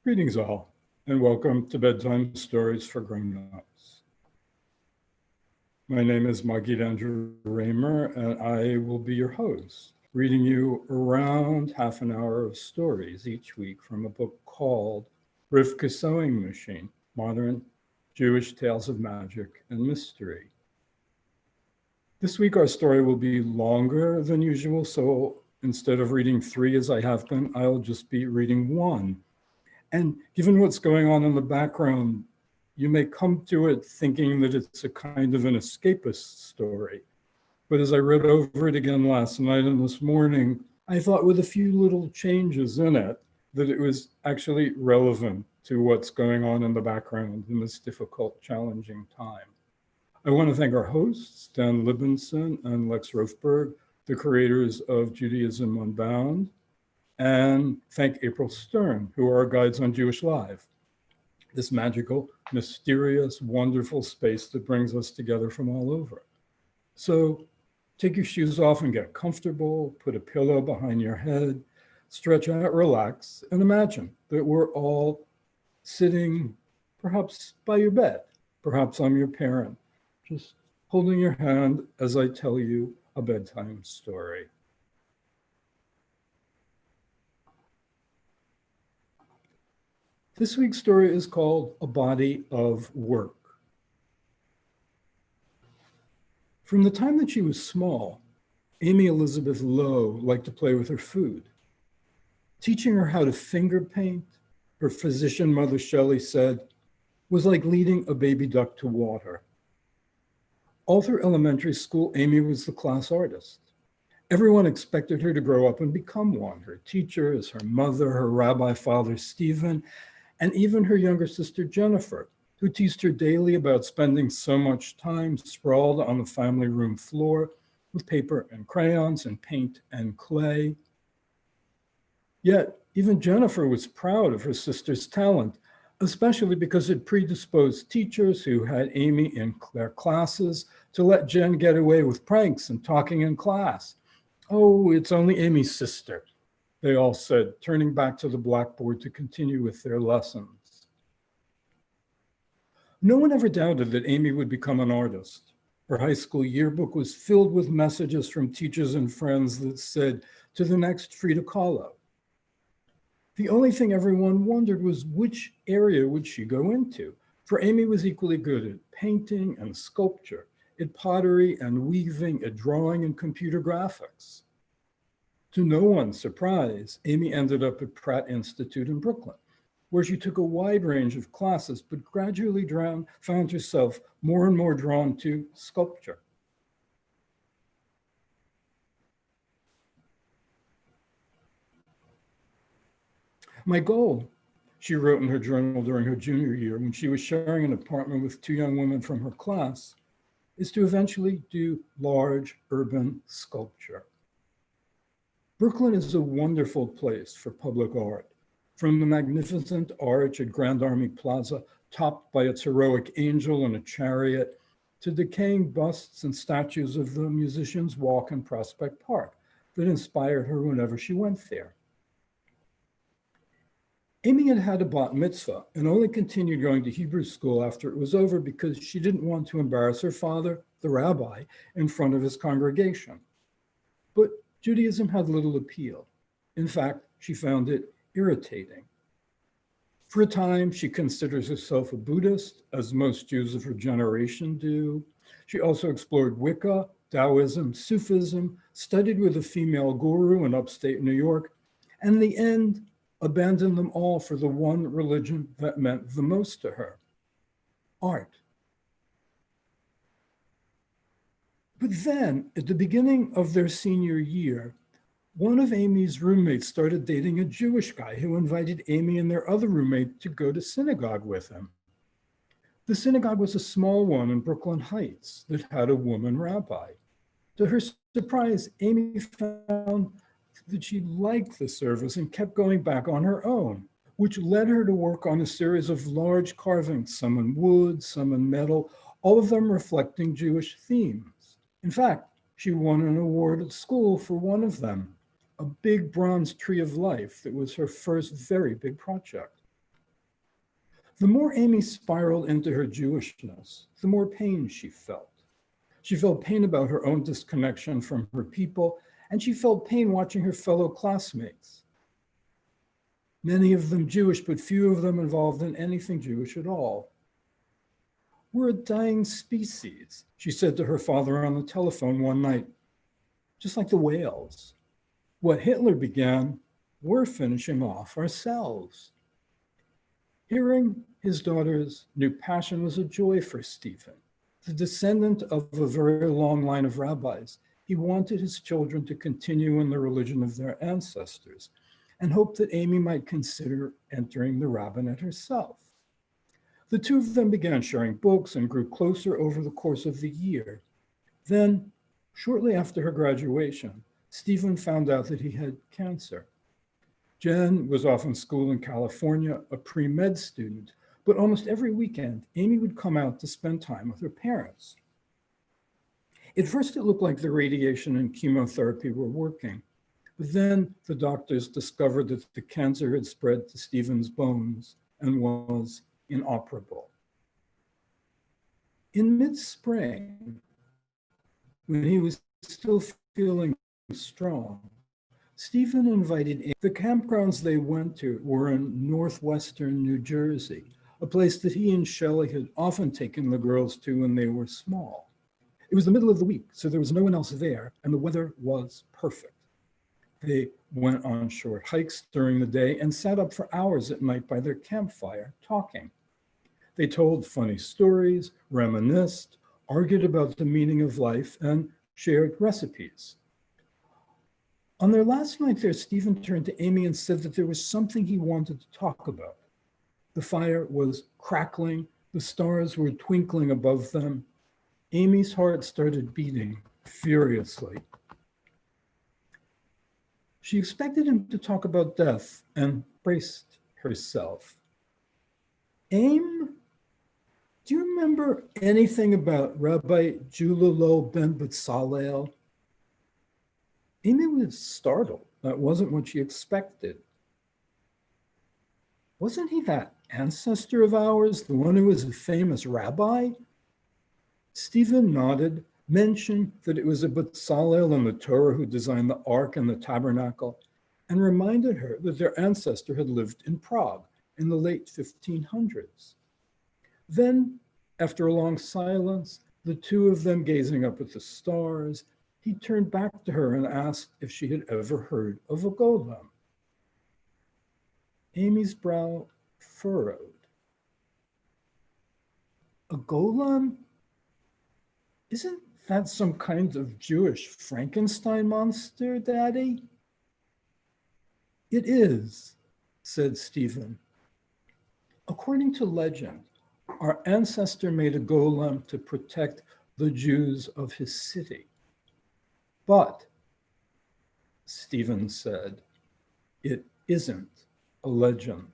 Greetings all, and welcome to Bedtime Stories for Grown-Ups. My name is Magid Andrew Raymer, and I will be your host, reading you around half an hour of stories each week from a book called Rivka's Sewing Machine, Modern Jewish Tales of Magic and Mystery. This week our story will be longer than usual, so instead of reading 3 as I have been, I'll just be reading 1. And given what's going on in the background, you may come to it thinking that it's a kind of an escapist story. But as I read over it again last night and this morning, I thought with a few little changes in it, that it was actually relevant to what's going on in the background in this difficult, challenging time. I want to thank our hosts, Dan Libinson and Lex Rofberg, the creators of Judaism Unbound, and thank April Stern, who are our guides on jewishLIVE, this magical, mysterious, wonderful space that brings us together from all over. So take your shoes off and get comfortable, put a pillow behind your head, stretch out, relax, and imagine that we're all sitting perhaps by your bed. Perhaps I'm your parent, just holding your hand as I tell you a bedtime story. This week's story is called A Body of Work. From the time that she was small, Amy Elizabeth Lowe liked to play with her food. Teaching her how to finger paint, her physician mother Shelley said, was like leading a baby duck to water. All through elementary school, Amy was the class artist. Everyone expected her to grow up and become one. Her teachers, her mother, her rabbi father Stephen, and even her younger sister Jennifer, who teased her daily about spending so much time sprawled on the family room floor with paper and crayons and paint and clay. Yet even Jennifer was proud of her sister's talent, especially because it predisposed teachers who had Amy in their classes to let Jen get away with pranks and talking in class. "Oh, it's only Amy's sister," they all said, turning back to the blackboard to continue with their lessons. No one ever doubted that Amy would become an artist. Her high school yearbook was filled with messages from teachers and friends that said, "To the next Frida Kahlo." The only thing everyone wondered was which area would she go into? For Amy was equally good at painting and sculpture, at pottery and weaving, at drawing and computer graphics. To no one's surprise, Amy ended up at Pratt Institute in Brooklyn, where she took a wide range of classes, but gradually found herself more and more drawn to sculpture. "My goal," she wrote in her journal during her junior year when she was sharing an apartment with 2 young women from her class, "is to eventually do large urban sculpture." Brooklyn is a wonderful place for public art, from the magnificent arch at Grand Army Plaza, topped by its heroic angel and a chariot, to decaying busts and statues of the Musicians' Walk in Prospect Park that inspired her whenever she went there. Amy had had a bat mitzvah and only continued going to Hebrew school after it was over because she didn't want to embarrass her father, the rabbi, in front of his congregation. But Judaism had little appeal. In fact, she found it irritating. For a time, she considers herself a Buddhist, as most Jews of her generation do. She also explored Wicca, Taoism, Sufism, studied with a female guru in upstate New York, and in the end, abandoned them all for the one religion that meant the most to her: art. But then, at the beginning of their senior year, one of Amy's roommates started dating a Jewish guy who invited Amy and their other roommate to go to synagogue with him. The synagogue was a small one in Brooklyn Heights that had a woman rabbi. To her surprise, Amy found that she liked the service and kept going back on her own, which led her to work on a series of large carvings, some in wood, some in metal, all of them reflecting Jewish themes. In fact, she won an award at school for one of them, a big bronze tree of life that was her first very big project. The more Amy spiraled into her Jewishness, the more pain she felt. She felt pain about her own disconnection from her people, and she felt pain watching her fellow classmates. Many of them Jewish, but few of them involved in anything Jewish at all. "We're a dying species," she said to her father on the telephone one night, "just like the whales. What Hitler began, we're finishing off ourselves." Hearing his daughter's new passion was a joy for Stephen. The descendant of a very long line of rabbis, he wanted his children to continue in the religion of their ancestors and hoped that Amy might consider entering the rabbinate herself. The two of them began sharing books and grew closer over the course of the year. Then, shortly after her graduation, Stephen found out that he had cancer. Jen was off in school in California, a pre-med student, but almost every weekend, Amy would come out to spend time with her parents. At first, it looked like the radiation and chemotherapy were working, but then the doctors discovered that the cancer had spread to Stephen's bones and was inoperable. In mid-spring, when he was still feeling strong, Stephen invited Amy. The campgrounds they went to were in northwestern New Jersey, a place that he and Shelley had often taken the girls to when they were small. It was the middle of the week, so there was no one else there, and the weather was perfect. They went on short hikes during the day and sat up for hours at night by their campfire, talking. They told funny stories, reminisced, argued about the meaning of life, and shared recipes. On their last night there, Stephen turned to Amy and said that there was something he wanted to talk about. The fire was crackling, the stars were twinkling above them. Amy's heart started beating furiously. She expected him to talk about death and braced herself. "Aim, do you remember anything about Rabbi Julalo ben Betzalel?" Amy was startled. That wasn't what she expected. "Wasn't he that ancestor of ours, the one who was a famous rabbi?" Stephen nodded, mentioned that it was a Betzalel in the Torah who designed the Ark and the Tabernacle, and reminded her that their ancestor had lived in Prague in the late 1500s. Then, after a long silence, the two of them gazing up at the stars, he turned back to her and asked if she had ever heard of a golem. Amy's brow furrowed. "A golem? Isn't that some kind of Jewish Frankenstein monster, Daddy?" "It is," said Stephen. "According to legend, our ancestor made a golem to protect the Jews of his city. But," Stephen said, "it isn't a legend.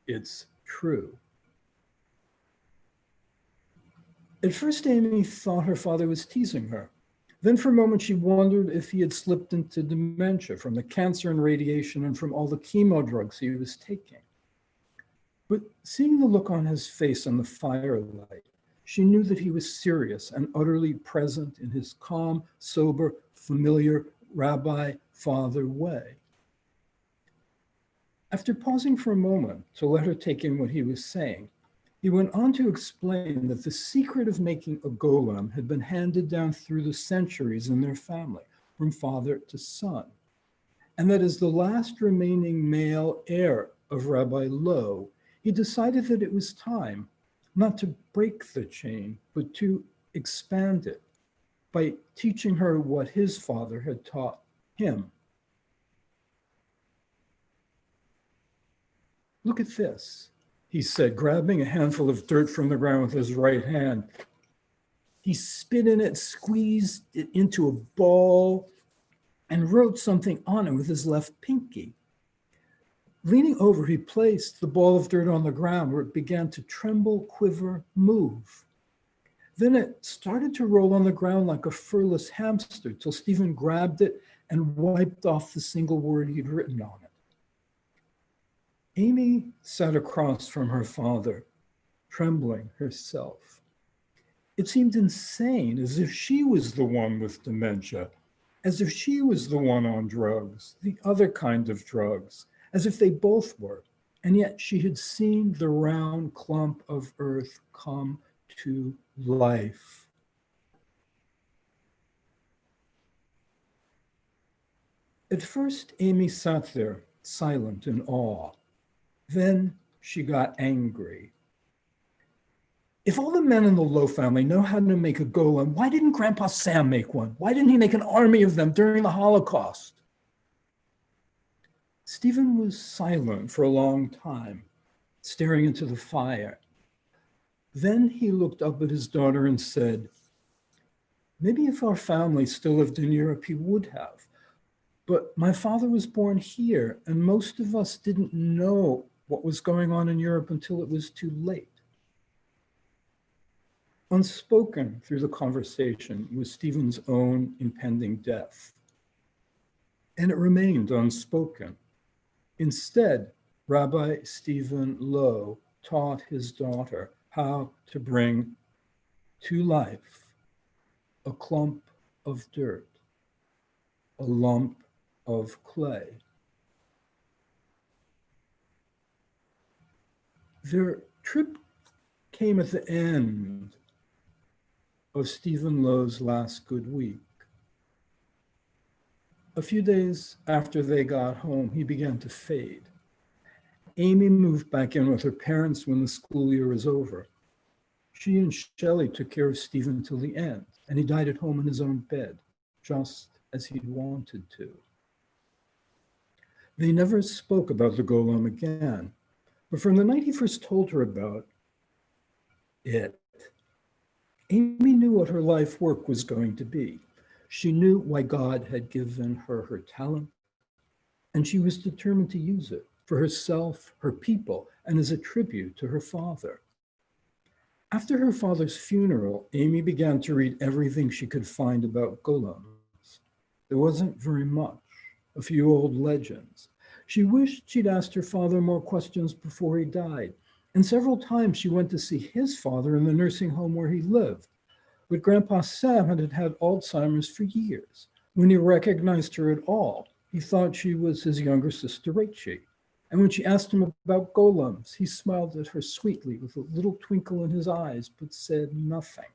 It's true." At first, Amy thought her father was teasing her. Then for a moment, she wondered if he had slipped into dementia from the cancer and radiation and from all the chemo drugs he was taking. But seeing the look on his face in the firelight, she knew that he was serious and utterly present in his calm, sober, familiar rabbi father way. After pausing for a moment to let her take in what he was saying, he went on to explain that the secret of making a golem had been handed down through the centuries in their family, from father to son, and that as the last remaining male heir of Rabbi Lowe, he decided that it was time not to break the chain, but to expand it by teaching her what his father had taught him. "Look at this," he said, grabbing a handful of dirt from the ground with his right hand. He spit in it, squeezed it into a ball, and wrote something on it with his left pinky. Leaning over, he placed the ball of dirt on the ground where it began to tremble, quiver, move. Then it started to roll on the ground like a furless hamster till Stephen grabbed it and wiped off the single word he'd written on it. Amy sat across from her father, trembling herself. It seemed insane, as if she was the one with dementia, as if she was the one on drugs, the other kind of drugs, as if they both were. And yet she had seen the round clump of earth come to life. At first, Amy sat there, silent in awe. Then she got angry. If all the men in the Lowe family know how to make a golem, why didn't Grandpa Sam make one? Why didn't he make an army of them during the Holocaust? Stephen was silent for a long time, staring into the fire. Then he looked up at his daughter and said, maybe if our family still lived in Europe, he would have. But my father was born here, and most of us didn't know what was going on in Europe until it was too late. Unspoken through the conversation was Stephen's own impending death. And it remained unspoken. Instead, Rabbi Stephen Lowe taught his daughter how to bring to life a clump of dirt, a lump of clay. Their trip came at the end of Stephen Lowe's last good week. A few days after they got home, he began to fade. Amy moved back in with her parents when the school year was over. She and Shelley took care of Stephen till the end, and he died at home in his own bed, just as he'd wanted to. They never spoke about the golem again, but from the night he first told her about it, Amy knew what her life work was going to be. She knew why God had given her her talent, and she was determined to use it for herself, her people, and as a tribute to her father. After her father's funeral, Amy began to read everything she could find about golems. There wasn't very much, a few old legends. She wished she'd asked her father more questions before he died, and several times she went to see his father in the nursing home where he lived. But Grandpa Sam had had Alzheimer's for years. When he recognized her at all, he thought she was his younger sister, Rachel. And when she asked him about golems, he smiled at her sweetly with a little twinkle in his eyes, but said nothing.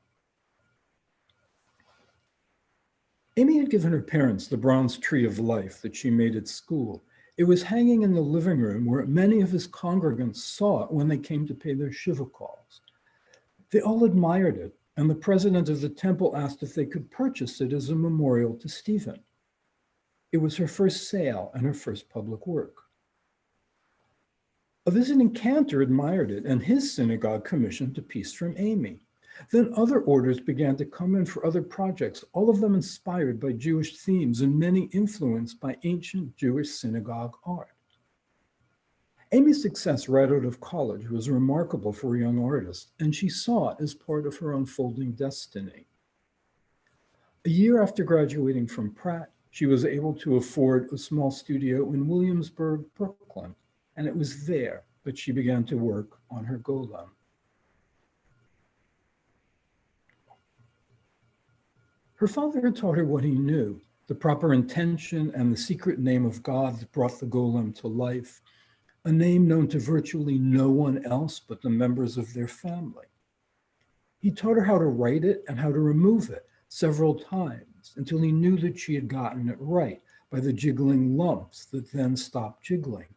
Amy had given her parents the bronze tree of life that she made at school. It was hanging in the living room where many of his congregants saw it when they came to pay their Shiva calls. They all admired it, and the president of the temple asked if they could purchase it as a memorial to Stephen. It was her first sale and her first public work. A visiting cantor admired it, and his synagogue commissioned a piece from Amy. Then other orders began to come in for other projects, all of them inspired by Jewish themes and many influenced by ancient Jewish synagogue art. Amy's success right out of college was remarkable for a young artist, and she saw it as part of her unfolding destiny. A year after graduating from Pratt, she was able to afford a small studio in Williamsburg, Brooklyn, and it was there that she began to work on her golem. Her father had taught her what he knew, the proper intention and the secret name of God that brought the golem to life, a name known to virtually no one else but the members of their family. He taught her how to write it and how to remove it several times until he knew that she had gotten it right by the jiggling lumps that then stopped jiggling.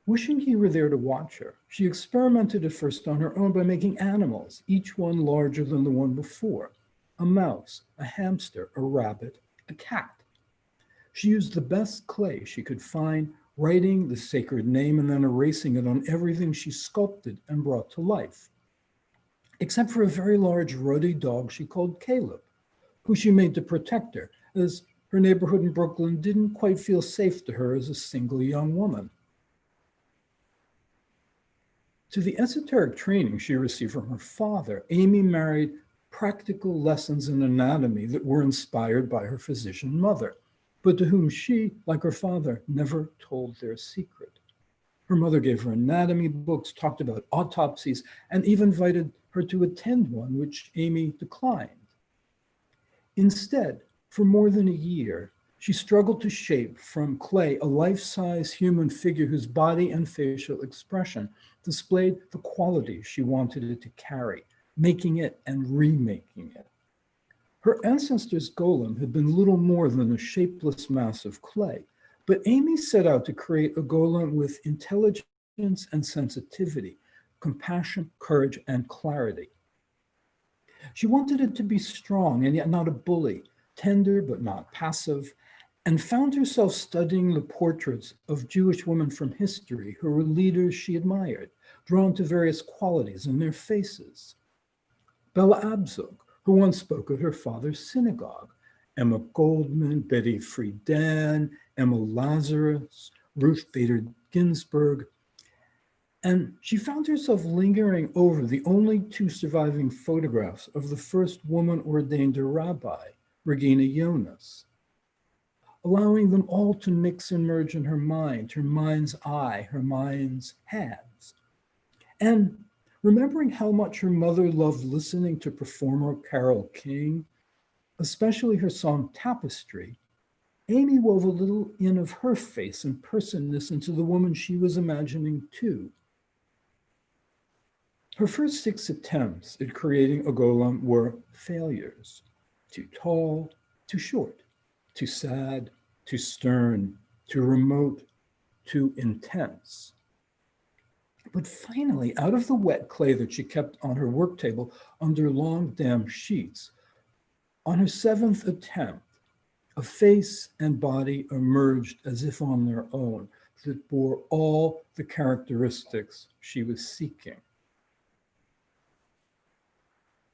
Wishing he were there to watch her, she experimented at first on her own by making animals, each one larger than the one before. A mouse, a hamster, a rabbit, a cat. She used the best clay she could find, writing the sacred name and then erasing it on everything she sculpted and brought to life. Except for a very large ruddy dog she called Caleb, who she made to protect her, as her neighborhood in Brooklyn didn't quite feel safe to her as a single young woman. To the esoteric training she received from her father, Amy married practical lessons in anatomy that were inspired by her physician mother, but to whom she, like her father, never told their secret. Her mother gave her anatomy books, talked about autopsies, and even invited her to attend one, which Amy declined. Instead, for more than a year, she struggled to shape from clay a life-size human figure whose body and facial expression displayed the qualities she wanted it to carry, making it and remaking it. Her ancestor's golem had been little more than a shapeless mass of clay, but Amy set out to create a golem with intelligence and sensitivity, compassion, courage, and clarity. She wanted it to be strong and yet not a bully, tender but not passive, and found herself studying the portraits of Jewish women from history who were leaders she admired, drawn to various qualities in their faces. Bella Abzug, who once spoke at her father's synagogue, Emma Goldman, Betty Friedan, Emma Lazarus, Ruth Bader Ginsburg, and she found herself lingering over the only two surviving photographs of the first woman ordained a rabbi, Regina Jonas, allowing them all to mix and merge in her mind's eye, her mind's hands. And remembering how much her mother loved listening to performer Carole King, especially her song Tapestry, Amy wove a little in of her face and personness into the woman she was imagining too. Her first 6 attempts at creating a golem were failures. Too tall, too short, too sad, too stern, too remote, too intense. But finally, out of the wet clay that she kept on her work table under long damp sheets, on her 7th attempt, a face and body emerged as if on their own that bore all the characteristics she was seeking.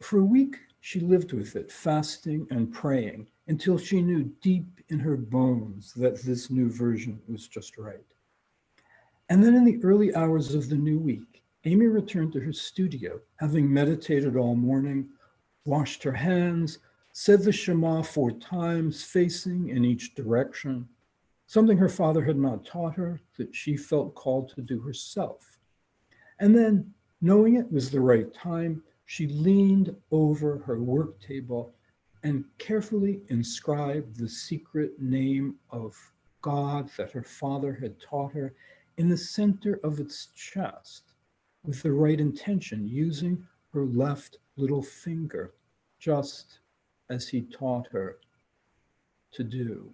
For a week, she lived with it, fasting and praying, until she knew deep in her bones that this new version was just right. And then in the early hours of the new week, Amy returned to her studio, having meditated all morning, washed her hands, said the Shema 4 times, facing in each direction, something her father had not taught her that she felt called to do herself. And then, knowing it was the right time, she leaned over her work table and carefully inscribed the secret name of God that her father had taught her in the center of its chest with the right intention, using her left little finger, just as he taught her to do.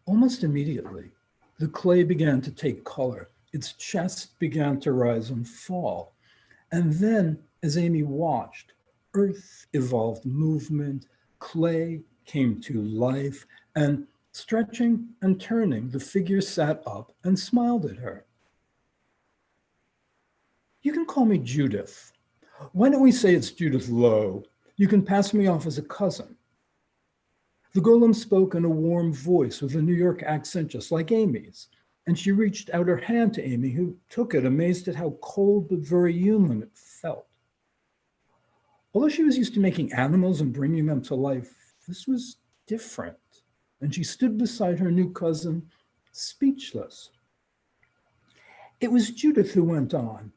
Almost immediately, the clay began to take color. Its chest began to rise and fall. And then, as Amy watched, earth evolved movement, clay came to life, and stretching and turning, the figure sat up and smiled at her. You can call me Judith. Why don't we say it's Judith Lowe? You can pass me off as a cousin. The golem spoke in a warm voice with a New York accent just like Amy's, and she reached out her hand to Amy, who took it, amazed at how cold but very human it felt. Although she was used to making animals and bringing them to life, this was different, and she stood beside her new cousin, speechless. It was Judith who went on.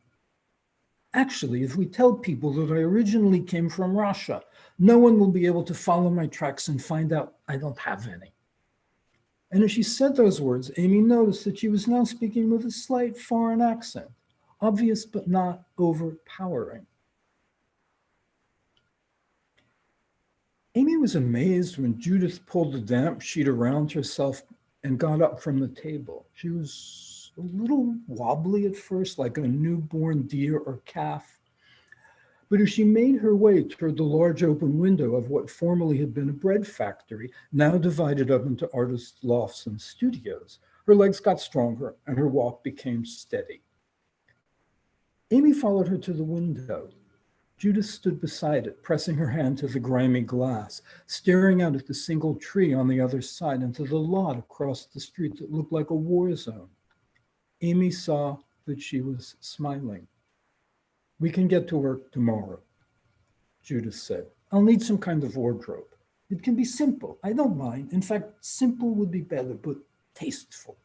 Actually, if we tell people that I originally came from Russia, no one will be able to follow my tracks and find out I don't have any. And as she said those words, Amy noticed that she was now speaking with a slight foreign accent, obvious but not overpowering. Amy was amazed when Judith pulled the damp sheet around herself and got up from the table. She was a little wobbly at first, like a newborn deer or calf. But as she made her way toward the large open window of what formerly had been a bread factory, now divided up into artists' lofts and studios, her legs got stronger and her walk became steady. Amy followed her to the window. Judith stood beside it, pressing her hand to the grimy glass, staring out at the single tree on the other side and to the lot across the street that looked like a war zone. Amy saw that she was smiling. We can get to work tomorrow, Judith said. I'll need some kind of wardrobe. It can be simple. I don't mind. In fact, simple would be better, but tasteful.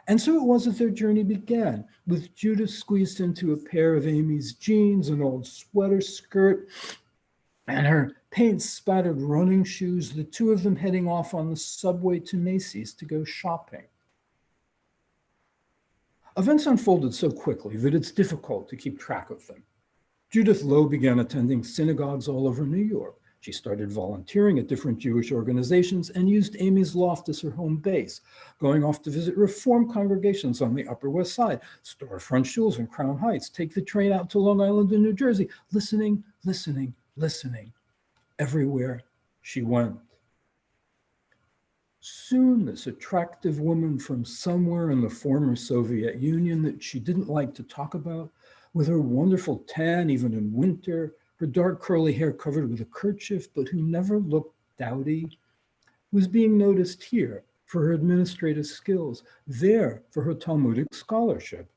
And so it was that their journey began, with Judith squeezed into a pair of Amy's jeans, an old sweater skirt, and her paint-spattered running shoes, the two of them heading off on the subway to Macy's to go shopping. Events unfolded so quickly that it's difficult to keep track of them. Judith Lowe began attending synagogues all over New York. She started volunteering at different Jewish organizations and used Amy's loft as her home base, going off to visit Reform congregations on the Upper West Side, storefront shuls in Crown Heights, take the train out to Long Island in New Jersey, listening, everywhere she went. Soon, this attractive woman from somewhere in the former Soviet Union that she didn't like to talk about, with her wonderful tan even in winter, her dark curly hair covered with a kerchief, but who never looked dowdy, was being noticed here for her administrative skills, there for her Talmudic scholarship.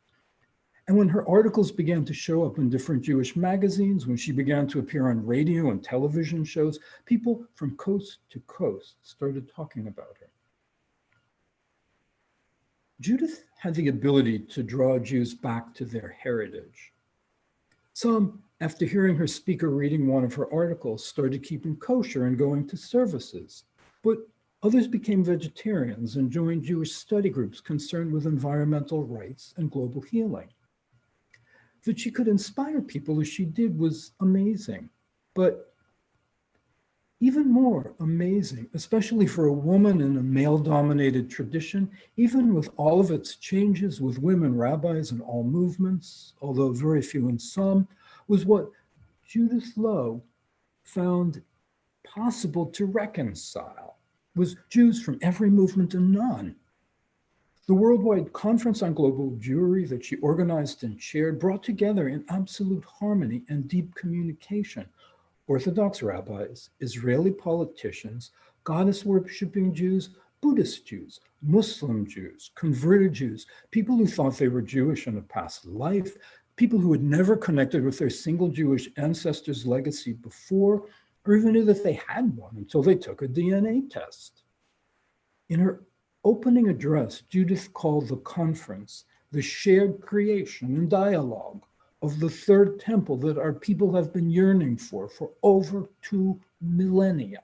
And when her articles began to show up in different Jewish magazines, when she began to appear on radio and television shows, people from coast to coast started talking about her. Judith had the ability to draw Jews back to their heritage. Some, after hearing her speak or reading one of her articles, started keeping kosher and going to services. But others became vegetarians and joined Jewish study groups concerned with environmental rights and global healing. That she could inspire people as she did was amazing. But even more amazing, especially for a woman in a male-dominated tradition, even with all of its changes with women rabbis in all movements, although very few in some, was what Judith Lowe found possible to reconcile, was Jews from every movement and none. The Worldwide Conference on Global Jewry that she organized and chaired brought together in absolute harmony and deep communication Orthodox rabbis, Israeli politicians, goddess-worshipping Jews, Buddhist Jews, Muslim Jews, converted Jews, people who thought they were Jewish in a past life, people who had never connected with their single Jewish ancestors' legacy before, or even knew that they had one until they took a DNA test. In her opening address, Judith called the conference the shared creation and dialogue of the third temple that our people have been yearning for over 2 millennia.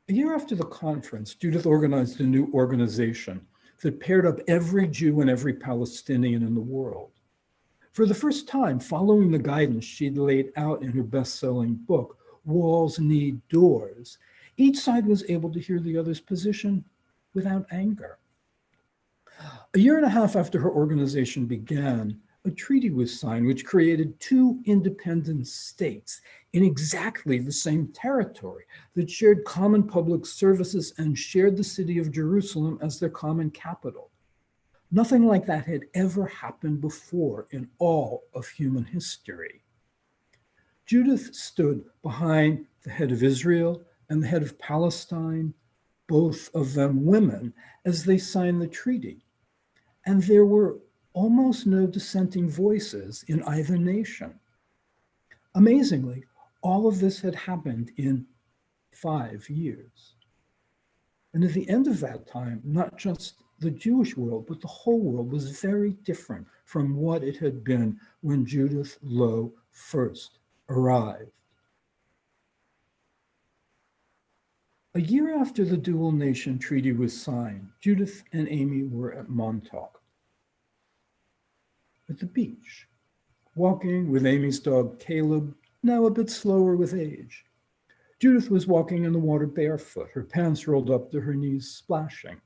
A year after the conference, Judith organized a new organization that paired up every Jew and every Palestinian in the world. For the first time, following the guidance she'd laid out in her best-selling book, Walls Need Doors, each side was able to hear the other's position without anger. A year and a half after her organization began, a treaty was signed which created 2 independent states in exactly the same territory that shared common public services and shared the city of Jerusalem as their common capital. Nothing like that had ever happened before in all of human history. Judith stood behind the head of Israel and the head of Palestine, both of them women, as they signed the treaty. And there were almost no dissenting voices in either nation. Amazingly, all of this had happened in 5 years. And at the end of that time, not just the Jewish world, but the whole world was very different from what it had been when Judith Lowe first arrived. A year after the Dual Nation Treaty was signed, Judith and Amy were at Montauk, at the beach, walking with Amy's dog Caleb, now a bit slower with age. Judith was walking in the water barefoot, her pants rolled up to her knees, splashing.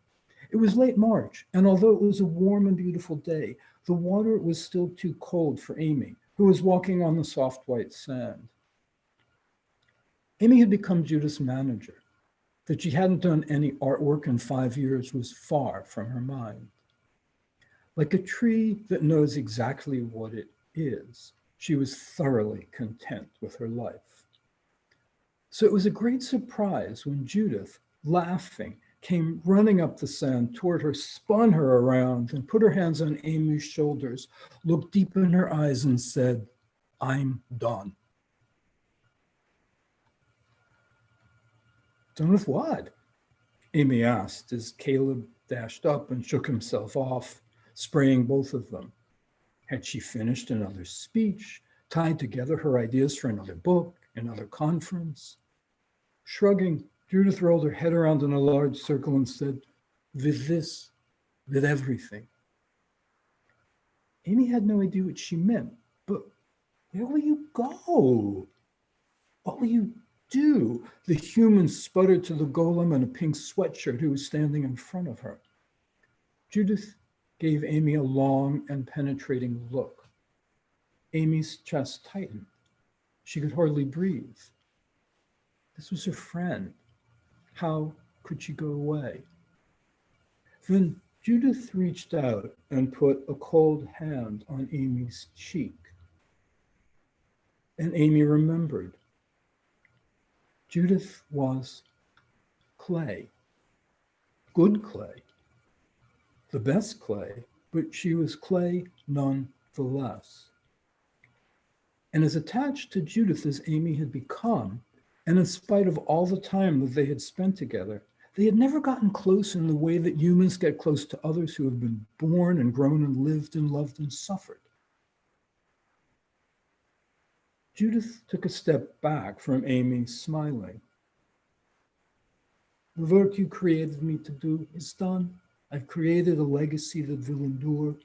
It was late March, and although it was a warm and beautiful day, the water was still too cold for Amy, who was walking on the soft white sand. Amy had become Judith's manager. That she hadn't done any artwork in 5 years was far from her mind. Like a tree that knows exactly what it is, she was thoroughly content with her life. So it was a great surprise when Judith, laughing, came running up the sand toward her, spun her around, and put her hands on Amy's shoulders, looked deep in her eyes and said, "I'm done." Done with what? Amy asked as Caleb dashed up and shook himself off, spraying both of them. Had she finished another speech, tied together her ideas for another book, another conference? Shrugging, Judith rolled her head around in a large circle and said, with this, with everything. Amy had no idea what she meant, but where will you go? What will you do? The human sputtered to the golem in a pink sweatshirt who was standing in front of her. Judith gave Amy a long and penetrating look. Amy's chest tightened. She could hardly breathe. This was her friend. How could she go away? Then Judith reached out and put a cold hand on Amy's cheek. And Amy remembered. Judith was clay, good clay, the best clay, but she was clay nonetheless. And as attached to Judith as Amy had become, and in spite of all the time that they had spent together, they had never gotten close in the way that humans get close to others who have been born and grown and lived and loved and suffered. Judith took a step back from Amy, smiling. The work you created me to do is done. I've created a legacy that will endure,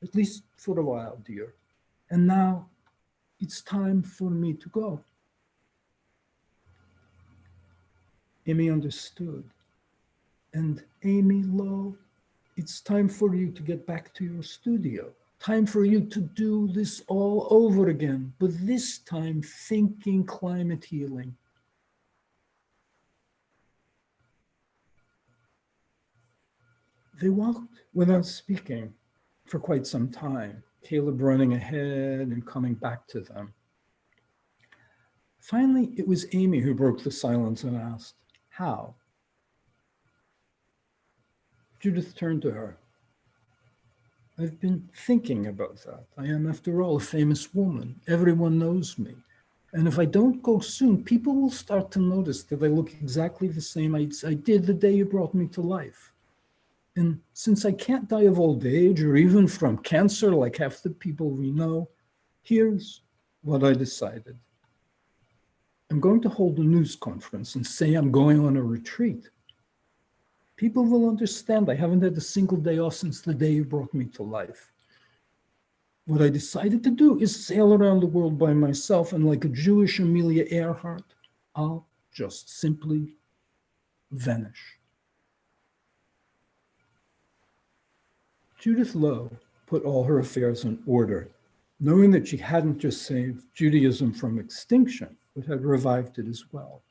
at least for a while, dear. And now it's time for me to go. Amy understood. And Amy Lowe, it's time for you to get back to your studio. Time for you to do this all over again, but this time thinking climate healing. They walked without speaking for quite some time, Caleb running ahead and coming back to them. Finally, it was Amy who broke the silence and asked, how? Judith turned to her. I've been thinking about that. I am, after all, a famous woman. Everyone knows me. And if I don't go soon, people will start to notice that I look exactly the same I did the day you brought me to life. And since I can't die of old age or even from cancer like half the people we know, here's what I decided. I'm going to hold a news conference and say I'm going on a retreat. People will understand I haven't had a single day off since the day you brought me to life. What I decided to do is sail around the world by myself, and like a Jewish Amelia Earhart, I'll just simply vanish. Judith Lowe put all her affairs in order, knowing that she hadn't just saved Judaism from extinction, but had revived it as well.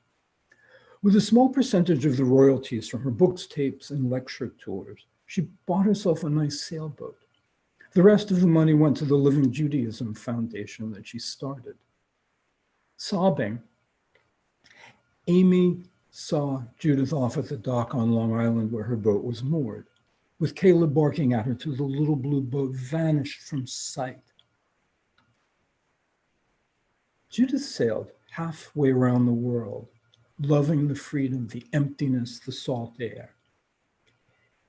With a small percentage of the royalties from her books, tapes, and lecture tours, she bought herself a nice sailboat. The rest of the money went to the Living Judaism Foundation that she started. Sobbing, Amy saw Judith off at the dock on Long Island where her boat was moored, with Caleb barking at her till the little blue boat vanished from sight. Judith sailed halfway around the world, loving the freedom, the emptiness, the salt air.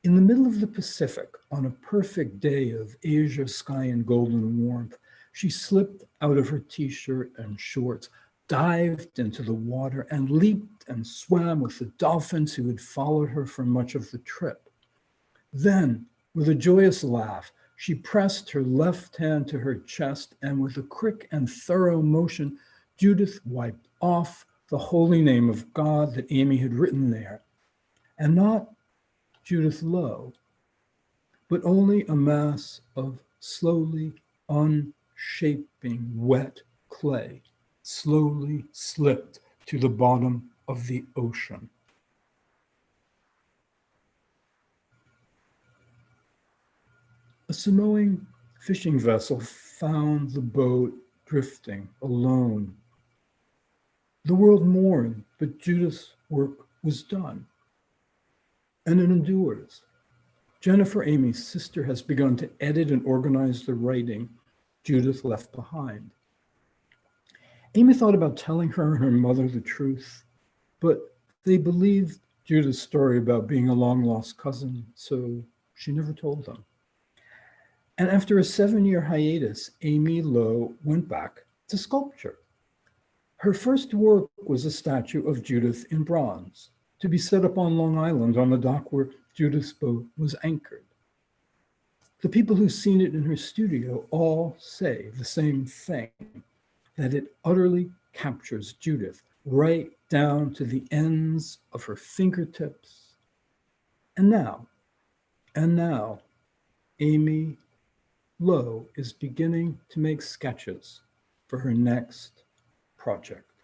In the middle of the Pacific, on a perfect day of azure sky and golden warmth, she slipped out of her t-shirt and shorts, dived into the water, and leaped and swam with the dolphins who had followed her for much of the trip. Then, with a joyous laugh, she pressed her left hand to her chest, and with a quick and thorough motion, Judith wiped off the holy name of God that Amy had written there, and not Judith Lowe, but only a mass of slowly unshaping wet clay, slowly slipped to the bottom of the ocean. A Samoan fishing vessel found the boat drifting alone. The world mourned, but Judith's work was done. And it endures. Jennifer, Amy's sister, has begun to edit and organize the writing Judith left behind. Amy thought about telling her and her mother the truth, but They believed Judith's story about being a long-lost cousin, so she never told them. And after a 7-year hiatus, Amy Lowe went back to sculpture. Her first work was a statue of Judith in bronze, to be set up on Long Island on the dock where Judith's boat was anchored. The people who've seen it in her studio all say the same thing, that it utterly captures Judith right down to the ends of her fingertips. And now, Amy Lowe is beginning to make sketches for her next project.